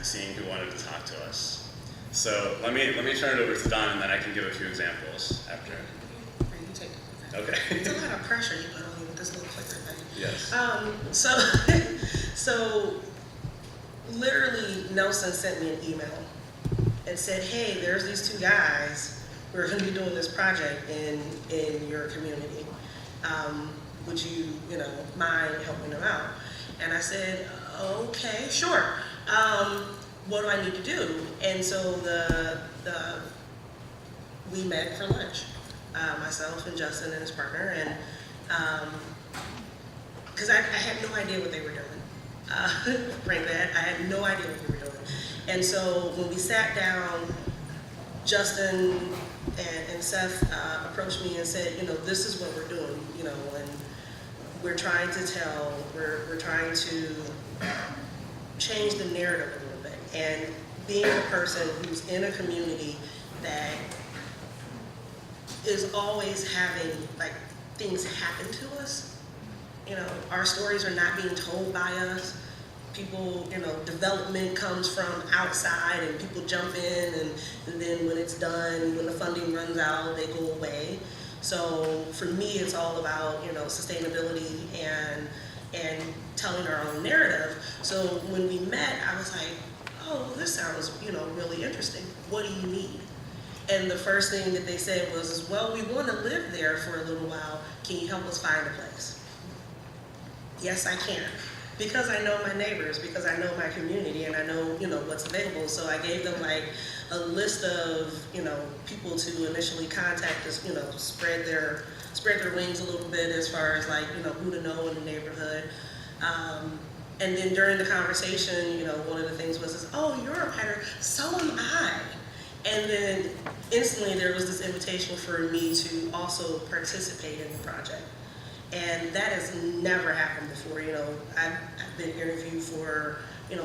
seeing who wanted to talk to us. So let me turn it over to Don, and then I can give a few examples after. You take it. Okay. It's a lot of pressure you put on me with this little clicker thing. Yes. So literally Nelson sent me an email and said, hey, there's these two guys who are going to be doing this project in your community. Would you mind helping them out? And I said, okay, sure. What do I need to do? And so we met for lunch, myself and Justin and his partner, and because I had no idea what they were doing. Frankly, I had no idea what they were doing. And so when we sat down, Justin and Seth approached me and said, this is what we're doing, and we're trying to change the narrative a little bit. And being a person who's in a community that is always having things happen to us, our stories are not being told by us. People, development comes from outside and people jump in and then when it's done, when the funding runs out, they go away. So for me, it's all about, sustainability and telling our own narrative. So when we met, I was like, oh, this sounds, really interesting. What do you need? And the first thing that they said was, well, we want to live there for a little while. Can you help us find a place? Yes, I can. Because I know my neighbors, because I know my community, and I know, what's available. So I gave them a list of, people to initially contact, us, spread their wings a little bit as far as who to know in the neighborhood. And then during the conversation, one of the things was, oh, you're a writer, so am I. And then instantly there was this invitation for me to also participate in the project. And that has never happened before. I've been interviewed for,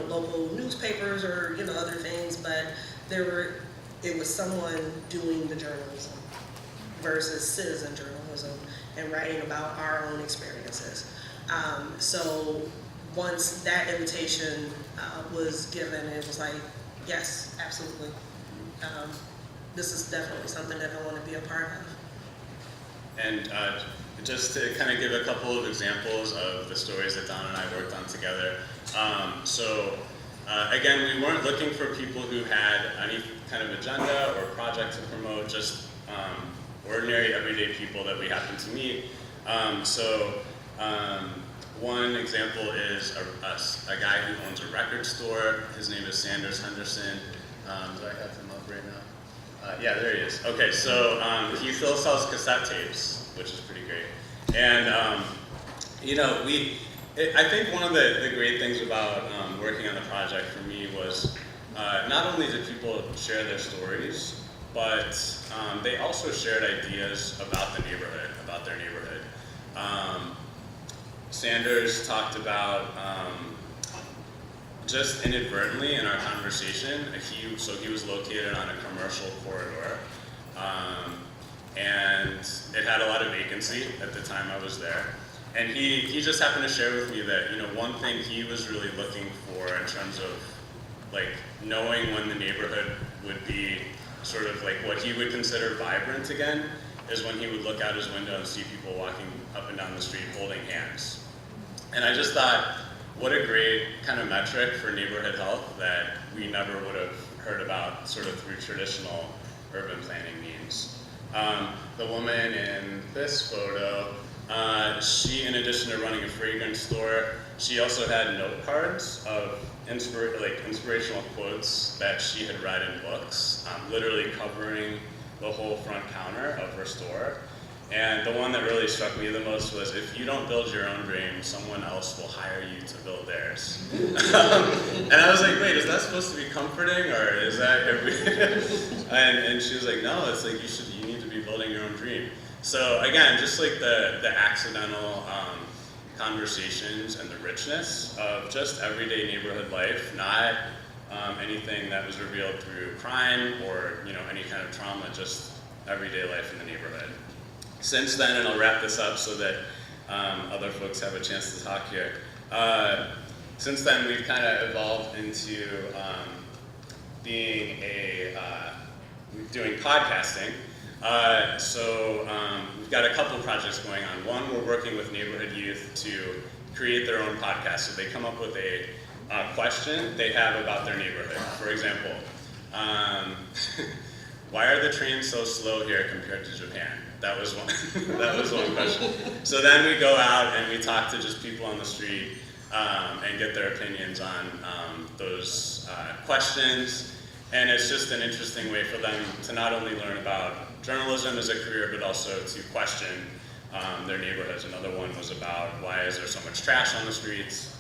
local newspapers or, other things, but it was someone doing the journalism versus citizen journalism and writing about our own experiences. So once that invitation was given, it was like, yes, absolutely. This is definitely something that I want to be a part of. And just to kind of give a couple of examples of the stories that Don and I worked on together. Again, we weren't looking for people who had any kind of agenda or project to promote, just ordinary, everyday people that we happened to meet. One example is a guy who owns a record store. His name is Sanders Henderson. Do I have him up right now? Yeah, there he is. Okay, so he still sells cassette tapes, which is pretty great. And I think one of the great things about working on the project for me was not only did people share their stories, but they also shared ideas about the neighborhood, about their neighborhood. Sanders talked about just inadvertently in our conversation, he was located on a commercial corridor, and it had a lot of vacancy at the time I was there. And he just happened to share with me that, one thing he was really looking for in terms of knowing when the neighborhood would be sort of what he would consider vibrant again, is when he would look out his window and see people walking up and down the street holding hands. And I just thought, what a great kind of metric for neighborhood health that we never would have heard about sort of through traditional urban planning means. The woman in this photo, she, in addition to running a fragrance store, she also had note cards of inspirational quotes that she had read in books, literally covering the whole front counter of her store. And the one that really struck me the most was, if you don't build your own dream, someone else will hire you to build theirs. And I was like, wait, is that supposed to be comforting, or is that and she was like, no, it's you need to be building your own dream. So again, just the accidental conversations and the richness of just everyday neighborhood life, not anything that was revealed through crime or any kind of trauma, just everyday life in the neighborhood. Since then, and I'll wrap this up so that other folks have a chance to talk here, since then we've kind of evolved into doing podcasting. We've got a couple projects going on. One, we're working with neighborhood youth to create their own podcast. So they come up with a question they have about their neighborhood. For example, why are the trains so slow here compared to Japan? That was one. That was one question. So then we go out and we talk to just people on the street and get their opinions on those questions. And it's just an interesting way for them to not only learn about journalism as a career, but also to question their neighborhoods. Another one was about why is there so much trash on the streets?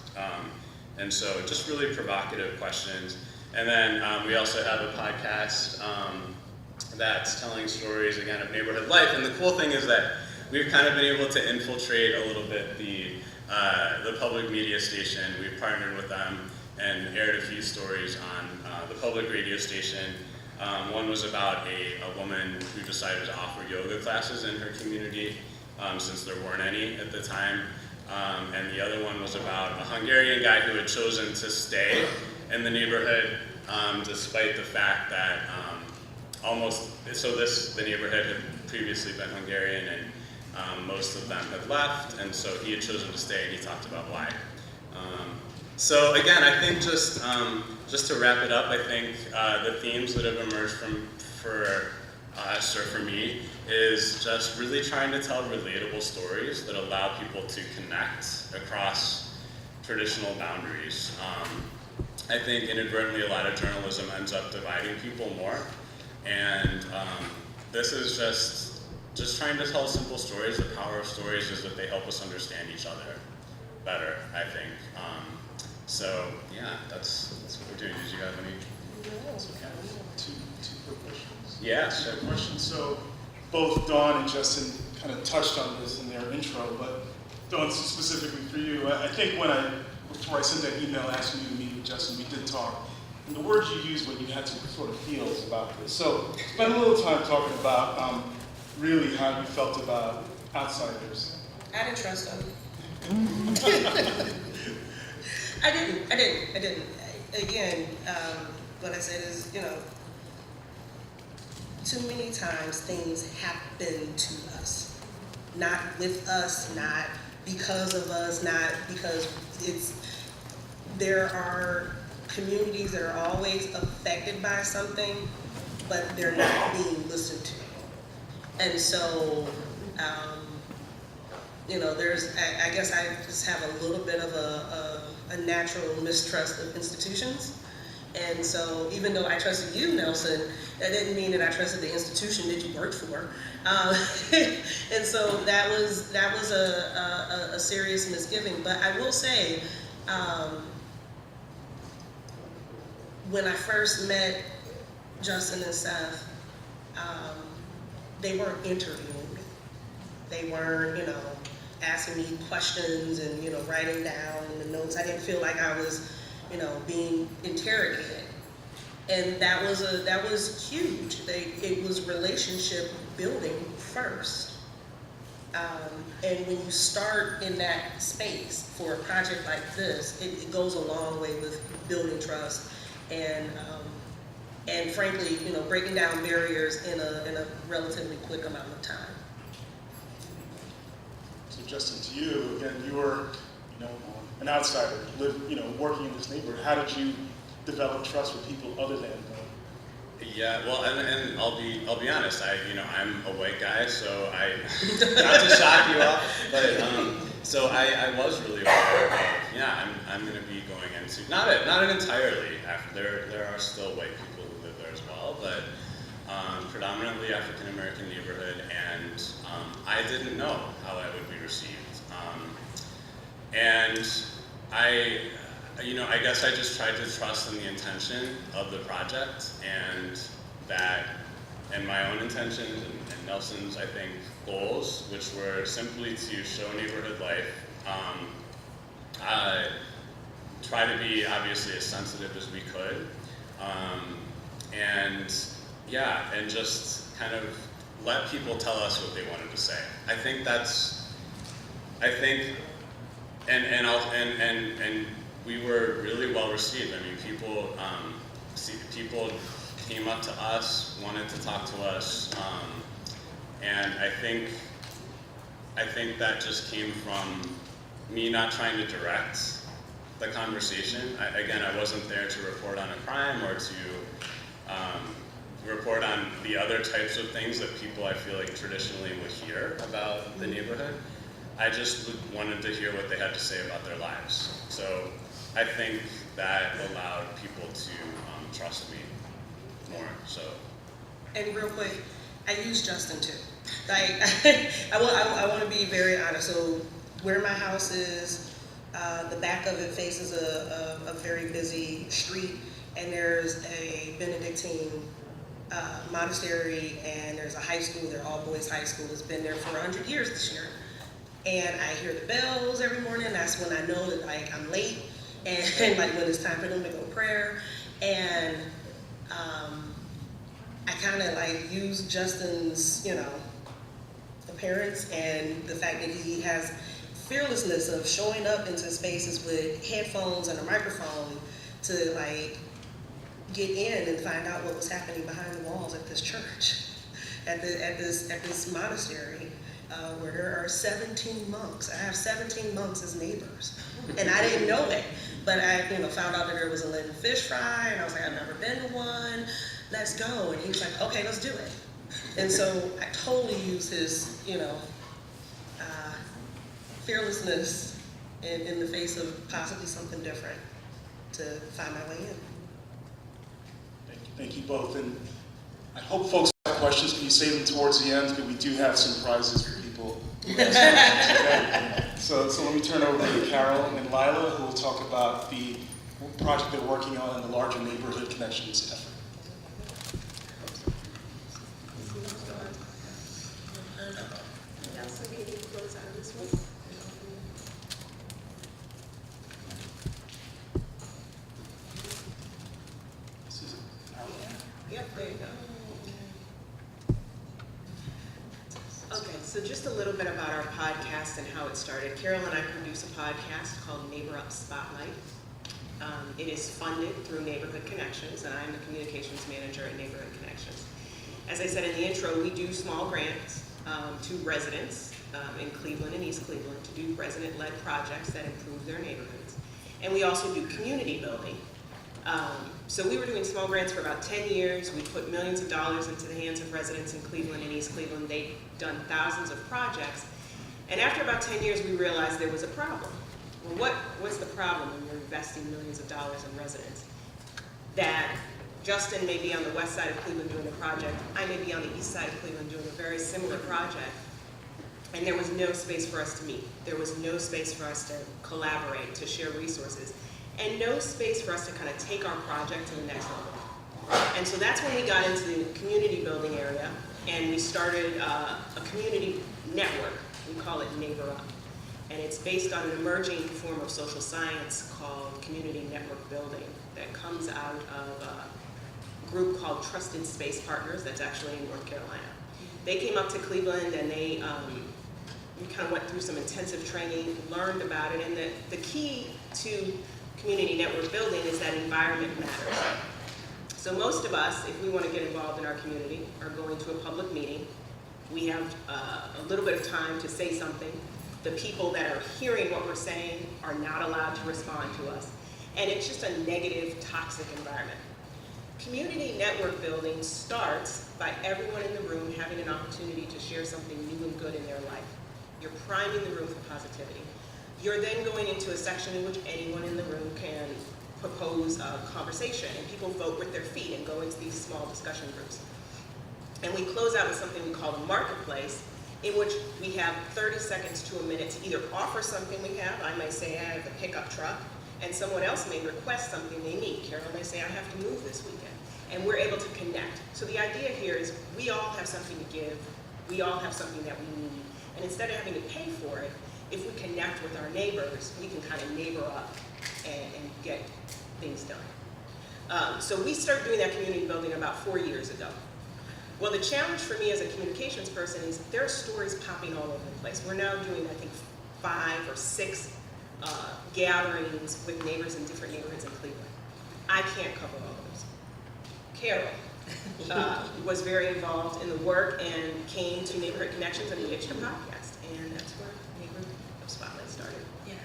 And so just really provocative questions. And then we also have a podcast that's telling stories, again, of neighborhood life. And the cool thing is that we've kind of been able to infiltrate a little bit the public media station. We've partnered with them and aired a few stories on the public radio station. One was about a woman who decided to offer yoga classes in her community since there weren't any at the time. And the other one was about a Hungarian guy who had chosen to stay in the neighborhood despite the fact that the neighborhood had previously been Hungarian and most of them had left, and so he had chosen to stay and he talked about why. So again, I think just to wrap it up, I think the themes that have emerged for us or for me is just really trying to tell relatable stories that allow people to connect across traditional boundaries. I think inadvertently a lot of journalism ends up dividing people more, and this is just trying to tell simple stories. The power of stories is that they help us understand each other better, I think. So yeah, that's what we're doing. Did you have any? It's okay. Two quick questions. Yeah, sure. Questions. So both Dawn and Justin kind of touched on this in their intro, but Dawn, specifically for you, I think before I sent that email asking you to meet with Justin, we did talk. And the words you used when you had some sort of feels about this. So spend a little time talking about really how you felt about outsiders. I didn't trust them. I didn't. Again, what I said is, too many times things happen to us. Not with us, not because of us, not because there are communities that are always affected by something, but they're not being listened to. And so, I guess I just have a little bit of a natural mistrust of institutions. And so even though I trusted you, Nelson, that didn't mean that I trusted the institution that you worked for. And so that was a serious misgiving. But I will say, when I first met Justin and Seth, they weren't interviewing me. They weren't, asking me questions and, writing down the notes. I didn't feel like I was, being interrogated. And that was huge. It was relationship building first. And when you start in that space for a project like this, it goes a long way with building trust and frankly, breaking down barriers in a relatively quick amount of time. So Justin, to you, again, you were, an outsider, working in this neighborhood. How did you develop trust with people other than Yeah, well, and I'll be honest. I'm a white guy, so not to shock you all, but so I was really aware of I'm going to be going into not entirely. There are still white people who live there as well, but predominantly African American neighborhood, and I didn't know how I would be received, and I guess I just tried to trust in the intention of the project and my own intentions and Nelson's, I think, goals, which were simply to show neighborhood life, try to be obviously as sensitive as we could, and just kind of let people tell us what they wanted to say. I think we were really well received. I mean, people came up to us, wanted to talk to us, and I think that just came from me not trying to direct the conversation. I wasn't there to report on a crime or to report on the other types of things that people, I feel like, traditionally would hear about the neighborhood. I just wanted to hear what they had to say about their lives. So I think that allowed people to trust me more. So. And real quick, I use Justin too. Like, I want to be very honest. So where my house is, the back of it faces a very busy street, and there's a Benedictine monastery, and there's a high school. They're all boys high school. It's been there for 100 years this year. And I hear the bells every morning. That's when I know that, like, I'm late, and like when it's time for them to go prayer. And I kind of like use Justin's, appearance and the fact that he has fearlessness of showing up into spaces with headphones and a microphone to like get in and find out what was happening behind the walls at this church, at this monastery, where there are 17 monks. I have 17 monks as neighbors, and I didn't know it, but I found out that there was a Lenten fish fry, and I was like, I've never been to one. Let's go. And he was like, okay, let's do it. And so I totally use his, fearlessness in the face of possibly something different to find my way in. Thank you both. And I hope folks have questions. Can you save them towards the end? Because we do have some prizes for people who ask questions. So let me turn over to Carol and Lila, who will talk about the project they're working on in the larger Neighborhood Connections effort. So just a little bit about our podcast and how it started. Carol and I produce a podcast called Neighbor Up Spotlight. It is funded through Neighborhood Connections, and I'm the communications manager at Neighborhood Connections. As I said in the intro, we do small grants to residents in Cleveland and East Cleveland to do resident-led projects that improve their neighborhoods. And we also do community building. So we were doing small grants for about 10 years. We put millions of dollars into the hands of residents in Cleveland and East Cleveland. They've done thousands of projects. And after about 10 years, we realized there was a problem. Well, what's the problem when you're investing millions of dollars in residents? That Justin may be on the west side of Cleveland doing a project. I may be on the east side of Cleveland doing a very similar project. And there was no space for us to meet. There was no space for us to collaborate, to share resources. And no space for us to kind of take our project to the next level. And so that's when we got into the community building area, and we started a community network. We call it Neighbor Up. And it's based on an emerging form of social science called community network building that comes out of a group called Trusted Space Partners that's actually in North Carolina. They came up to Cleveland, and we kind of went through some intensive training, learned about it, and the key to community network building is that environment matters. So most of us, if we want to get involved in our community, are going to a public meeting. We have a little bit of time to say something. The people that are hearing what we're saying are not allowed to respond to us. And it's just a negative, toxic environment. Community network building starts by everyone in the room having an opportunity to share something new and good in their life. You're priming the room for positivity. You're then going into a section in which anyone in the room can propose a conversation, and people vote with their feet and go into these small discussion groups. And we close out with something we call the marketplace, in which we have 30 seconds to a minute to either offer something we have. I may say I have a pickup truck, and someone else may request something they need. Carol may say I have to move this weekend, and we're able to connect. So the idea here is we all have something to give. We all have something that we need, and instead of having to pay for it, if we connect with our neighbors, we can kind of neighbor up and get things done. So we started doing that community building about 4 years ago. Well, the challenge for me as a communications person is there are stories popping all over the place. We're now doing, I think, 5 or 6 gatherings with neighbors in different neighborhoods in Cleveland. I can't cover all of those. Carol was very involved in the work and came to Neighborhood Connections and pitched a podcast, and that's where Neighborhood Spotlight started. Yeah.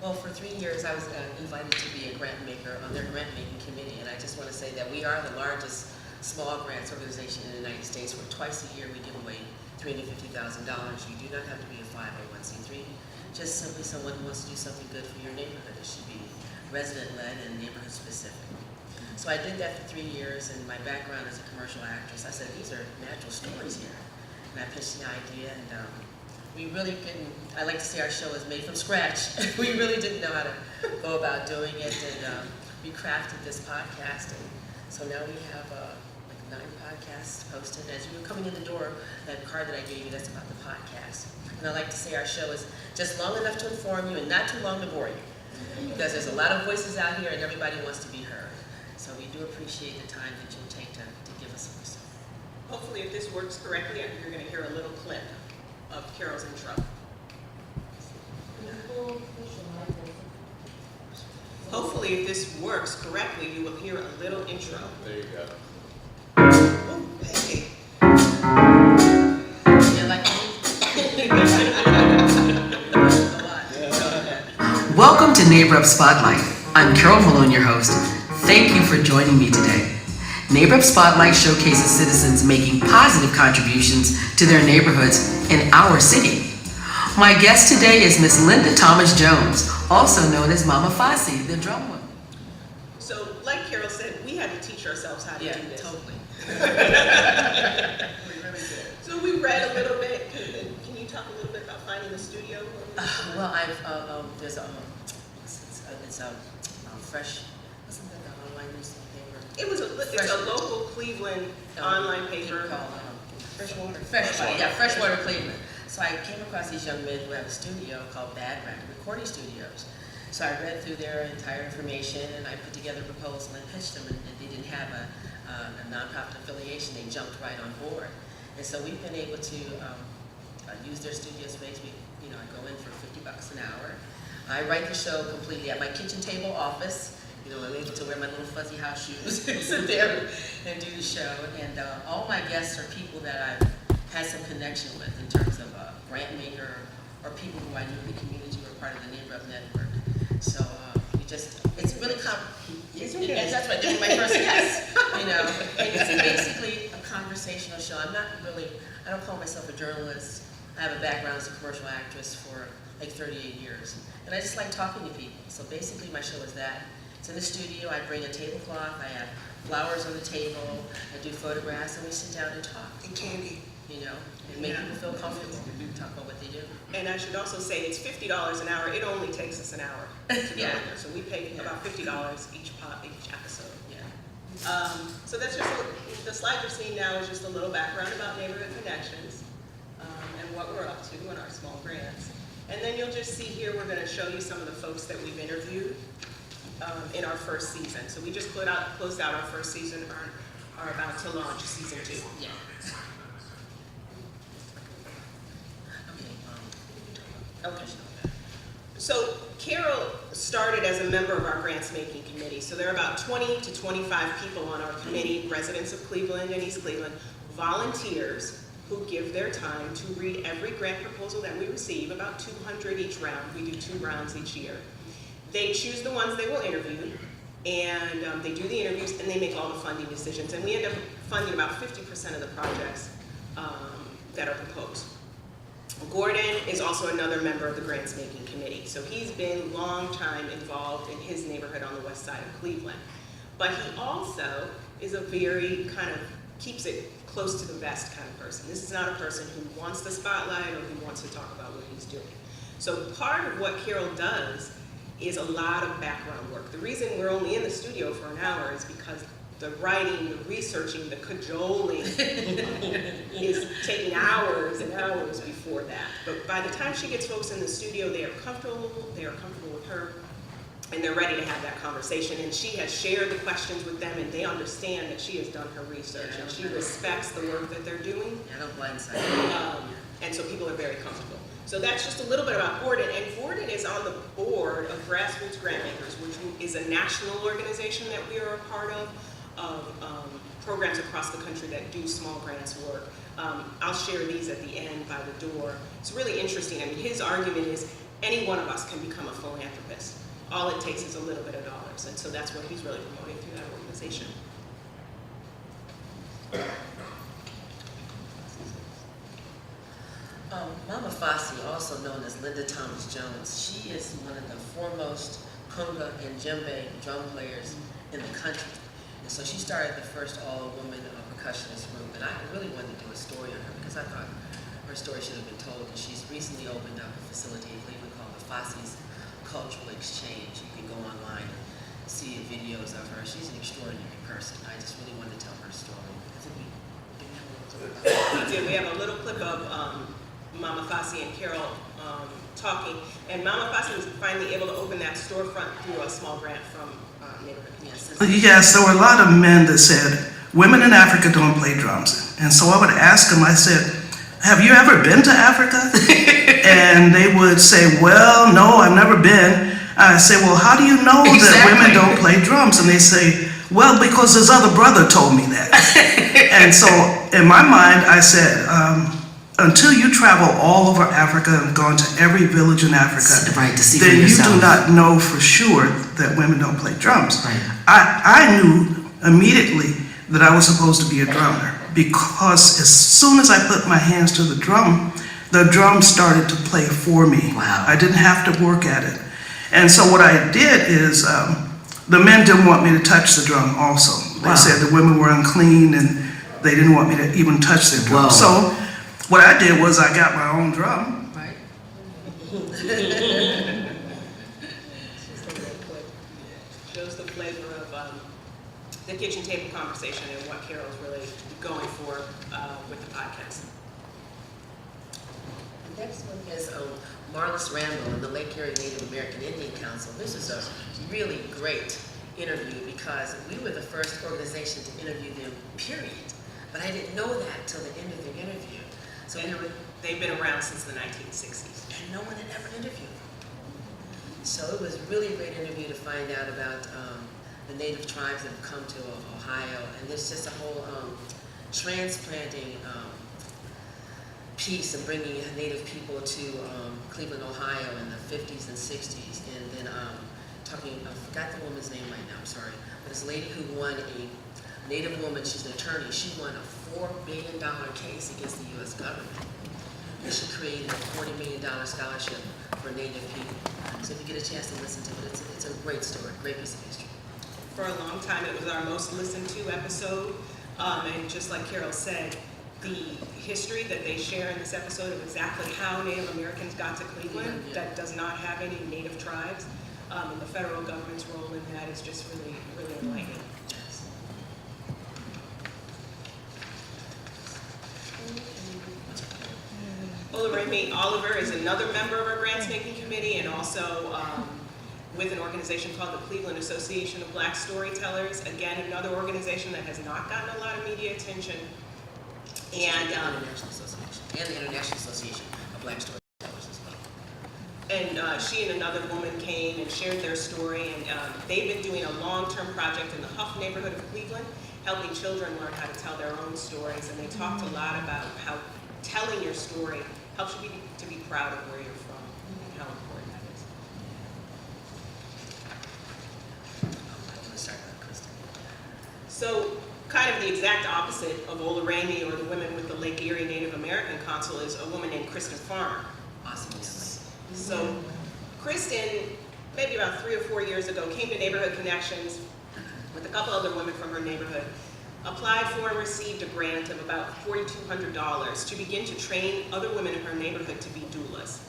Well, for 3 years, I was invited to be a grant maker on their grant making committee, and I just want to say that we are the largest small grants organization in the United States, where twice a year we give away $350,000. You do not have to be a 501c3, just simply someone who wants to do something good for your neighborhood. It should be resident-led and neighborhood-specific. So I did that for 3 years, and my background as a commercial actress, I said, these are natural stories here. And I pitched the idea, and we really didn't, I like to say our show is made from scratch. We really didn't know how to go about doing it, and we crafted this podcast, and so now we have like 9 podcasts posted. As you were coming in the door, that card that I gave you, that's about the podcast. And I like to say our show is just long enough to inform you and not too long to bore you, because there's a lot of voices out here and everybody wants to be heard. So we do appreciate the time that you take to give us some stuff. Hopefully, if this works correctly, you're going to hear a little clip of Carol's intro. Hopefully, if this works correctly, you will hear a little intro. There you go. Oh, hey. You like Welcome to Neighbor Up Spotlight. I'm Carol Malone, your host. Thank you for joining me today. Neighbor Up Spotlight showcases citizens making positive contributions to their neighborhoods in our city. My guest today is Miss Linda Thomas Jones, also known as Mama Fosse, the drum woman. So, like Carol said, we had to teach ourselves how to do this. Totally. So we read a little bit. Can you talk a little bit about finding the studio? Well, there's it's a fresh, wasn't that the online newspaper? It's a local Cleveland online paper. Called Freshwater. Freshwater Cleveland. So I came across these young men who have a studio called Bad Record Recording Studios. So I read through their entire information and I put together a proposal and pitched them, and they didn't have a nonprofit affiliation. They jumped right on board. And so we've been able to use their studio space. I go in for $50 an hour. I write the show completely at my kitchen table office. I'm able to wear my little fuzzy house shoes and sit there and do the show. And all my guests are people that I've had some connection with in terms of grant maker or people who I knew in the community who are part of the Neighbor Up Network. So it's really and that's right, they're my first guest. And it's basically a conversational show. I don't call myself a journalist. I have a background as a commercial actress for like 38 years. And I just like talking to people. So basically my show is that. It's in the studio. I bring a tablecloth. I have flowers on the table. I do photographs, and we sit down and talk. And candy. And make people feel comfortable and talk about what they do. And I should also say it's $50 an hour. It only takes us an hour to go in there. So we pay about $50 each episode. Yeah. So that's just the slide you're seeing now is just a little background about Neighborhood Connections and what we're up to in our small grants. And then you'll just see here we're going to show you some of the folks that we've interviewed in our first season. So we just closed out our first season, are about to launch season 2. Yeah. Okay. So Carol started as a member of our grants making committee. So there are about 20 to 25 people on our committee, residents of Cleveland and East Cleveland, volunteers who give their time to read every grant proposal that we receive, about 200 each round. We do 2 rounds each year. They choose the ones they will interview, and they do the interviews, and they make all the funding decisions. And we end up funding about 50% of the projects that are proposed. Gordon is also another member of the grants making committee. So he's been long time involved in his neighborhood on the west side of Cleveland. But he also is a very keeps it close to the vest kind of person. This is not a person who wants the spotlight or who wants to talk about what he's doing. So part of what Carol does is a lot of background work. The reason we're only in the studio for an hour is because the writing, the researching, the cajoling is taking hours and hours before that. But by the time she gets folks in the studio, they are comfortable with her, and they're ready to have that conversation. And she has shared the questions with them, and they understand that she has done her research, and she respects the work that they're doing. I don't blindside. And so people are very comfortable. So that's just a little bit about Gordon. And Gordon is on the board of Grassroots Grantmakers, which is a national organization that we are a part of programs across the country that do small grants work. I'll share these at the end by the door. It's really interesting. I mean, his argument is any one of us can become a philanthropist. All it takes is a little bit of dollars. And so that's what he's really promoting through that organization. Mama Fossey, also known as Linda Thomas Jones, she is one of the foremost conga and djembe drum players in the country. And so she started the first all-woman percussionist group, and I really wanted to do a story on her because I thought her story should have been told. And she's recently opened up a facility in Cleveland called the Fossey's Cultural Exchange. You can go online and see videos of her. She's an extraordinary person. I just really wanted to tell her story. I think we have a little clip of her. We do. We have a little clip of Mama Fossey and Carol talking. And Mama Fossey was finally able to open that storefront through a small grant from neighborhood. Yes, there were a lot of men that said, women in Africa don't play drums. And so I would ask them, I said, have you ever been to Africa? And they would say, well, no, I've never been. I say, well, how do you know that women don't play drums? And they say, well, because his other brother told me that. And so in my mind, I said, until you travel all over Africa and gone to every village in Africa, Right, to see for then you yourself. do not know for sure that women don't play drums. Right. I knew immediately that I was supposed to be a drummer because as soon as I put my hands to the drum started to play for me. Wow. I didn't have to work at it. And so what I did is, the men didn't want me to touch the drum also. They Wow. said the women were unclean and they didn't want me to even touch their drum. Whoa. So what I did was I got my own drum. Right? Shows the flavor of the kitchen table conversation and what Carol's really going for with the podcast. The next one is Marlis Randall and the Lake Erie Native American Indian Council. This is a really great interview because we were the first organization to interview them, period. But I didn't know that till the end of the interview. So They've been around since the 1960s. and no one had ever interviewed them. So it was really a great interview to find out about the native tribes that have come to Ohio, and there's just a whole transplanting piece of bringing native people to Cleveland, Ohio in the 50s and 60s, and then talking, I forgot the woman's name right now, I'm sorry, but this lady who won a native woman, she's an attorney, she won a $4 billion case against the U.S. government. And she created a $40 million scholarship for native people. So if you get a chance to listen to it, it's a great story, great piece of history. For a long time, it was our most listened to episode. And just like Carol said, the history that they share in this episode of exactly how Native Americans got to Cleveland, Yeah. that does not have any native tribes, and the federal government's role in that is just really, really enlightening. Olaremi Oliver is another member of our grants making committee and also with an organization called the Cleveland Association of Black Storytellers. Again, another organization that has not gotten a lot of media attention. And the International Association and the International Association of Black Storytellers as well. And she and another woman came and shared their story, and they've been doing a long-term project in the Huff neighborhood of Cleveland, helping children learn how to tell their own stories. And they talked a lot about how telling your story helps you to be proud of where you're from and how important that is. I'm going to start with Kristen. So, kind of the exact opposite of Olaremi or the women with the Lake Erie Native American Council is a woman named Kristen Farmer. Awesome young lady. So, Kristen, maybe about 3 or 4 years ago, came to Neighborhood Connections with a couple other women from her neighborhood, applied for and received a grant of about $4,200 to begin to train other women in her neighborhood to be doulas,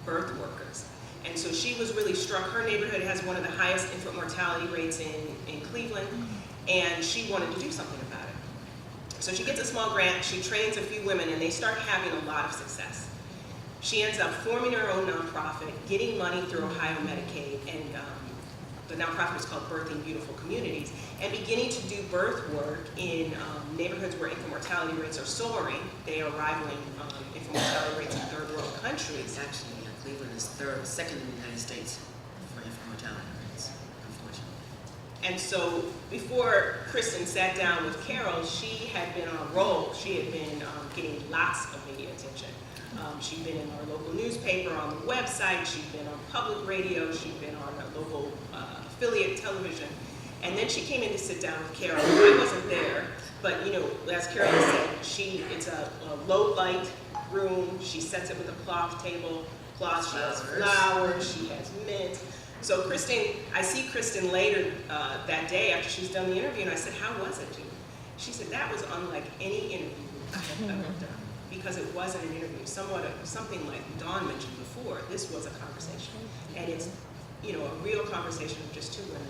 birth workers. And so she was really struck. Her neighborhood has one of the highest infant mortality rates in Cleveland, and she wanted to do something about it. So she gets a small grant, she trains a few women, and they start having a lot of success. She ends up forming her own nonprofit, getting money through Ohio Medicaid, and the nonprofit is called Birthing Beautiful Communities. and beginning to do birth work in neighborhoods where infant mortality rates are soaring. They are rivaling infant mortality rates in third world countries. Actually, Cleveland is second in the United States for infant mortality rates, unfortunately. And so before Kristen sat down with Carol, she had been on a roll. She had been getting lots of media attention. She'd been in our local newspaper, on the website, she'd been on public radio, she'd been on a local affiliate television. And then she came in to sit down with Carol. I wasn't there, but you know, as Carol said, it's a low light room. She sets it with a cloth table, she has flowers, she has mint. So Kristen, I see Kristen later that day after she's done the interview, and I said, "How was it, Julie?" She said, "That was unlike any interview I have ever done, because it wasn't an interview. Something like Dawn mentioned before. This was a conversation, and it's, you know, a real conversation of just two women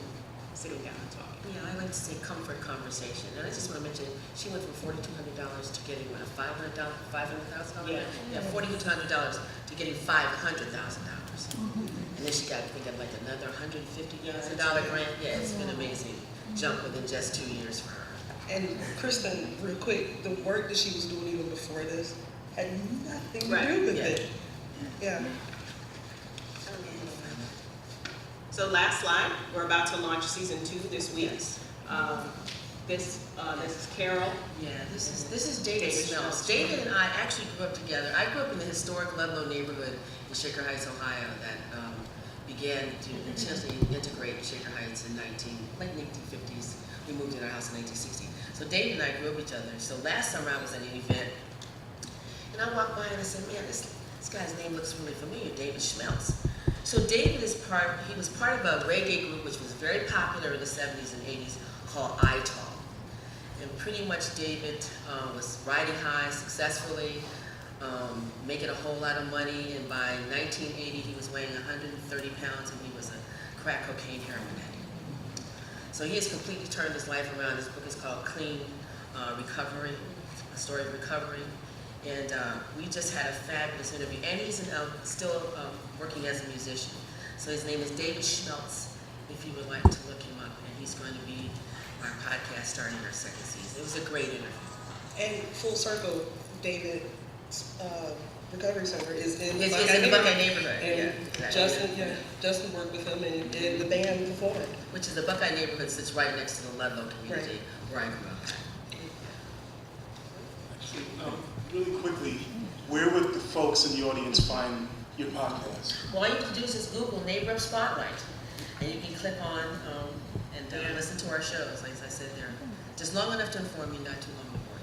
sitting down and talking." Yeah, I like to say comfort conversation. And I just want to mention, she went from $4,200 to getting what, $500,000? Yeah, $4,200 to getting $500,000. And then she got, I think, like another $150,000 grant. Yeah, it's been an amazing jump within just 2 years for her. And Kristen, real quick, the work that she was doing even before this had nothing to Right, do with yeah. it. Yeah. So last slide, we're about to launch season 2 this week. Yes. This is Carol. Yeah, this is David David Schmelz. Schmelz. David and I actually grew up together. I grew up in the historic Ludlow neighborhood in Shaker Heights, Ohio, that began to intentionally integrate Shaker Heights in late 1950s. We moved in our house in 1960. So David and I grew up with each other. So last summer I was at an event, and I walked by and I said, "Man, this guy's name looks really familiar, David Schmelz." So David he was part of a reggae group which was very popular in the 70s and 80s called Inteviews. And pretty much David was riding high successfully, making a whole lot of money, and by 1980 he was weighing 130 pounds and he was a crack cocaine heroin addict. So he has completely turned his life around. His book is called Clean Recovery, A Story of Recovery. And we just had a fabulous interview. And he's still working as a musician. So his name is David Schmelz, if you would like to look him up. And he's going to be our podcast starting our second season. It was a great interview. And full circle, David's recovery center is in the It's Buckeye in the Buckeye neighborhood. neighborhood. And Yeah, exactly. Justin worked with him, and the band performed. Which is the Buckeye neighborhood, sits right next to the Ludlow community where I grew up. Really quickly, where would the folks in the audience find your podcast? Well, all you have to do is just Google Neighborhood Spotlight, and you can click on and listen to our shows. Like I said, they're just long enough to inform you, not too long to bore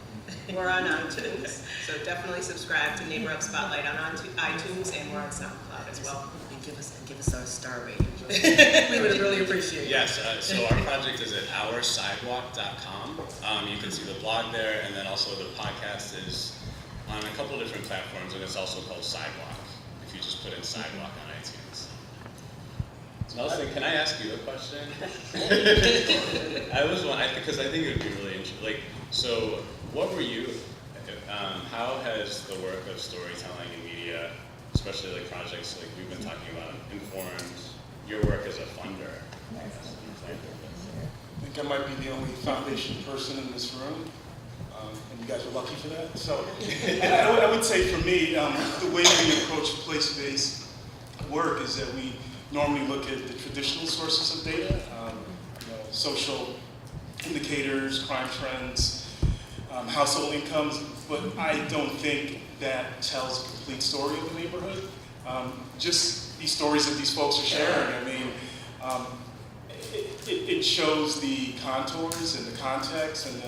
you. We're on iTunes, so definitely subscribe to Neighbor Up Spotlight on iTunes, and we're on SoundCloud as well. And give us our star rating. We would really appreciate it. Yes, so our project is at oursidewalk.com. You can see the blog there, and then also the podcast is on a couple different platforms, and it's also called Sidewalk, if you just put in Sidewalk on iTunes. Nelson, can I ask you a question? Because I think it would be really interesting. Like, so what were you, how has the work of storytelling in media, especially like projects like we've been talking about, informed your work as a funder? I think I might be the only foundation person in this room, and you guys are lucky for that. So I would say for me, the way we approach place-based work is that we normally look at the traditional sources of data, social indicators, crime trends, household incomes, but I don't think that tells a complete story of the neighborhood. Just these stories that these folks are sharing, I mean, it shows the contours and the context and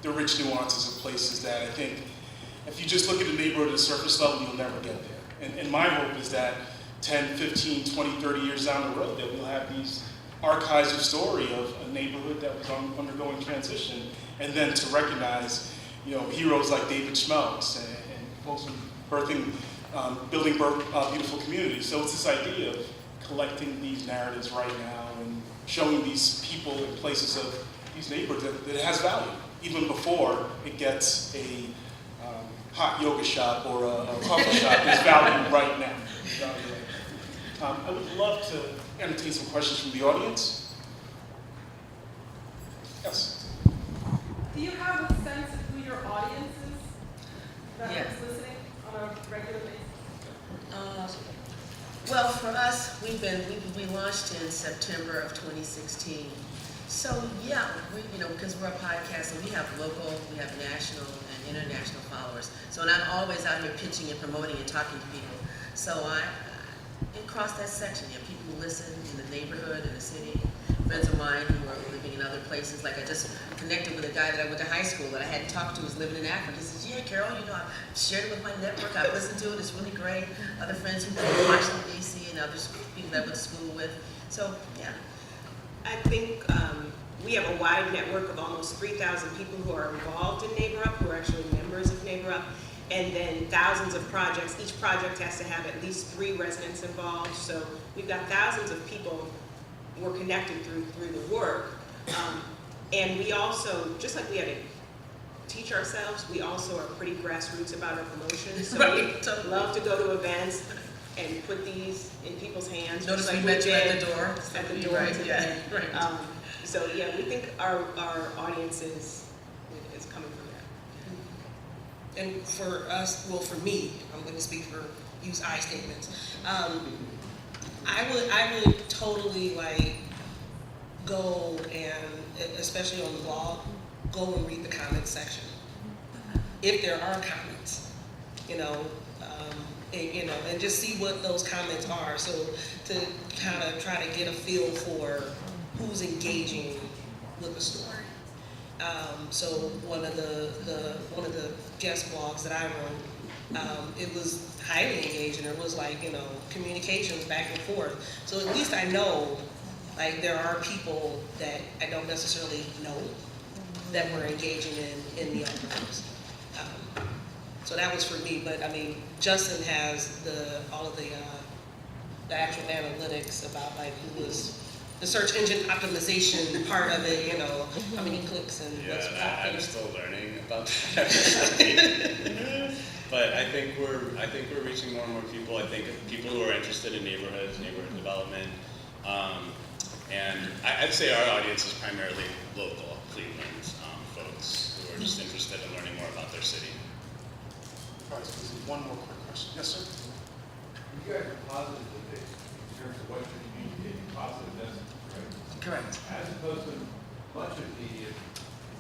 the rich nuances of places that I think if you just look at the neighborhood at a surface level, you'll never get there. And my hope is that 10, 15, 20, 30 years down the road that we'll have these archives of story of a neighborhood that was undergoing transition, and then to recognize, heroes like David Schmelz and folks building beautiful communities. So it's this idea of collecting these narratives right now and showing these people and places of these neighborhoods that it has value, even before it gets a hot yoga shop or a coffee shop. There's value right now. I would love to entertain some questions from the audience. Yes. Do you have a sense of who your audience is that Yeah. is listening on a regular basis? Well, for us, we launched in September of 2016. So yeah, because we're a podcast and we have local, we have national and international followers. So and I'm always out here pitching and promoting and talking to people. So I across that section, you have people who listen in the neighborhood, in the city, friends of mine who are living in other places. Like I just connected with a guy that I went to high school that I hadn't talked to who's living in Africa. He says, yeah, Carol, I've shared it with my network. I've listened to it. It's really great. Other friends who live in Washington, D.C. and other people that I went to school with. So, yeah. I think we have a wide network of almost 3,000 people who are involved in Neighbor Up, who are actually members of Neighbor Up, and then thousands of projects. Each project has to have at least 3 residents involved, so we've got thousands of people we're connected through the work. And we also, just like we had to teach ourselves, we also are pretty grassroots about our promotions. So we love to go to events and put these in people's hands. Notice just we like met you at the door. At the door Right, today. yeah, right. So yeah, we think our audience is coming from that. And for us, well, for me, I'm going to speak for use I statements. I would totally go and, especially on the blog, go and read the comments section. If there are comments, and just see what those comments are. So to kind of try to get a feel for who's engaging with the story. So one of the guest blogs that I wrote, it was highly engaging. It was communications back and forth. So at least I know there are people that I don't necessarily know that we're engaging in the articles. So that was for me, but I mean, Justin has all of the actual analytics about who was the search engine optimization part of it, how many clicks and what's I'm still learning about that. But I think we're reaching more and more people. I think people who are interested in neighborhoods, neighborhood development, and I'd say our audience is primarily local Cleveland folks who are just interested in learning more about their city. All right, so this is one more quick question. Yes, sir? You guys are positive in terms of what you're communicating, positive message, right? Correct. As opposed to much of media,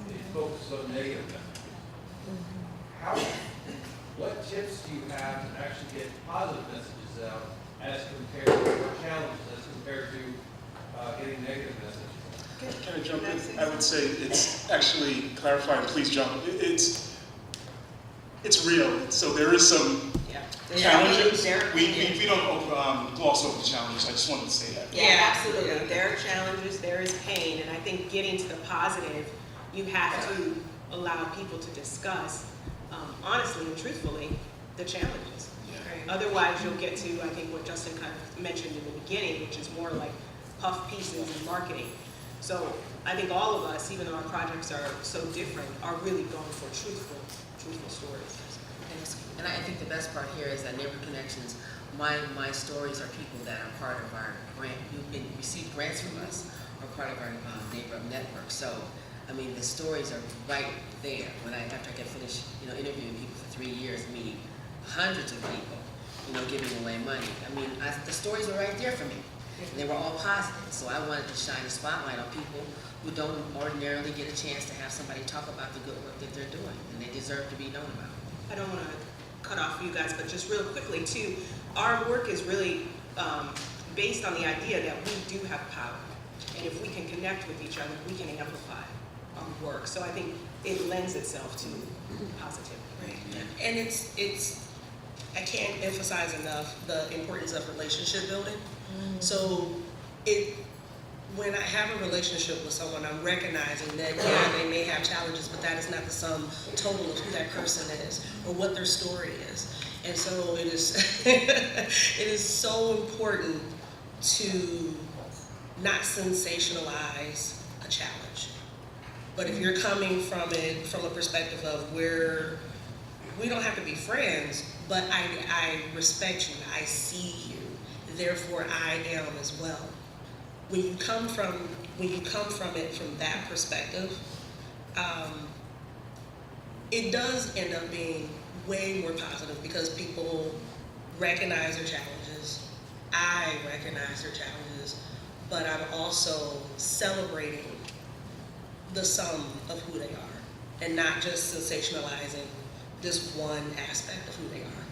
they focus on negative messages. What tips do you have to actually get positive messages out as compared to, or challenges as compared to getting negative messages? Can I jump in? I would say it's actually clarifying, please jump. It's real. So there is some challenges. We don't gloss over the challenges. I just wanted to say that. Yeah, absolutely. There are challenges, there is pain, and I think getting to the positive, you have to allow people to discuss, honestly and truthfully, the challenges. Right. Otherwise, you'll get to, I think, what Justin kind of mentioned in the beginning, which is more like puff pieces and marketing. So I think all of us, even though our projects are so different, are really going for truthful stories. And I think the best part here is that Neighborhood Connections, my stories are people that are part of our grant, who've received grants from us, or part of our Neighbor Up network. So, I mean, the stories are right there. After I get finished, interviewing people for 3 years, meeting hundreds of people, giving away money. I mean, the stories were right there for me. And they were all positive. So I wanted to shine a spotlight on people who don't ordinarily get a chance to have somebody talk about the good work that they're doing, and they deserve to be known about. I don't want to cut off you guys, but just real quickly too, our work is really based on the idea that we do have power. And if we can connect with each other, we can amplify our work. So I think it lends itself to positivity. Right. And it's I can't emphasize enough the importance of relationship building. So when I have a relationship with someone, I'm recognizing that, they may have challenges, but that is not the sum total of who that person is or what their story is. And so it is, it is so important to not sensationalize a challenge. But if you're coming from it from a perspective of where we don't have to be friends, but I respect you, I see you, therefore I am as well. when you come from it from that perspective, it does end up being way more positive because people recognize their challenges. I recognize their challenges, but I'm also celebrating the sum of who they are and not just sensationalizing just one aspect of who they are.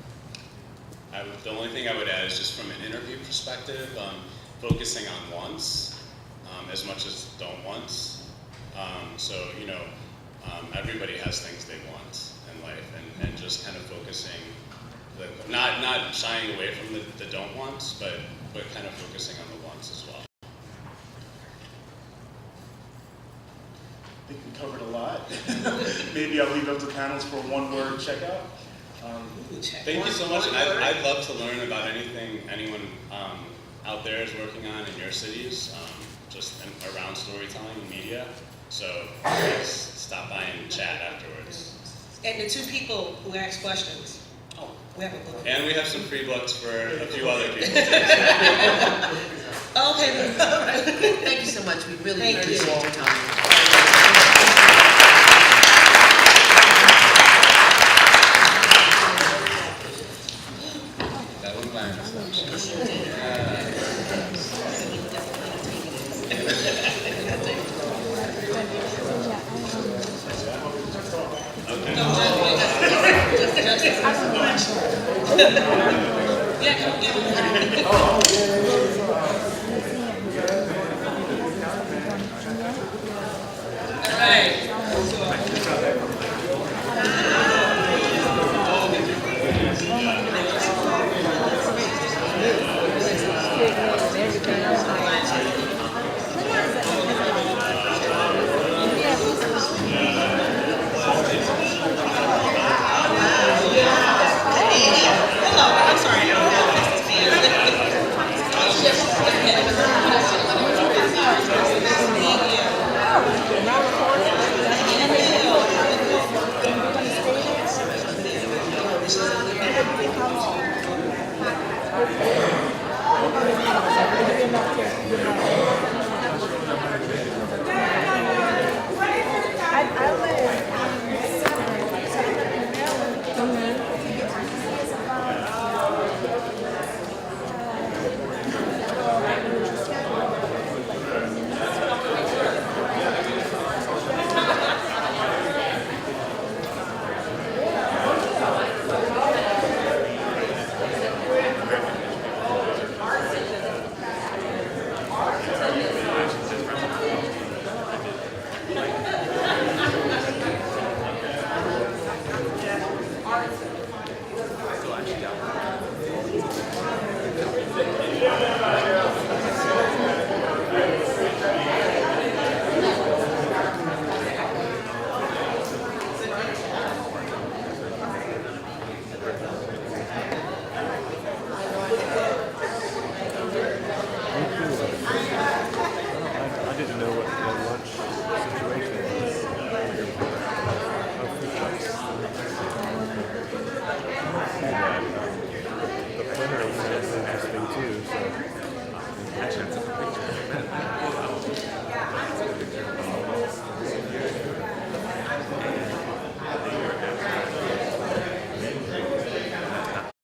The only thing I would add is just from an interview perspective, focusing on wants as much as don't wants. So, everybody has things they want in life, and just kind of focusing, not shying away from the don't wants, but kind of focusing on the wants as well. I think we covered a lot. Maybe I'll leave it up to panels for a one-word checkout. Thank you so much, and I'd love to learn about anything anyone out there is working on in your cities, around storytelling and media. So please stop by and chat afterwards. And the two people who asked questions, we have a book. And we have some free books for a few other people. Okay. Thank you so much. We really Thank you. appreciate your time. That one line. I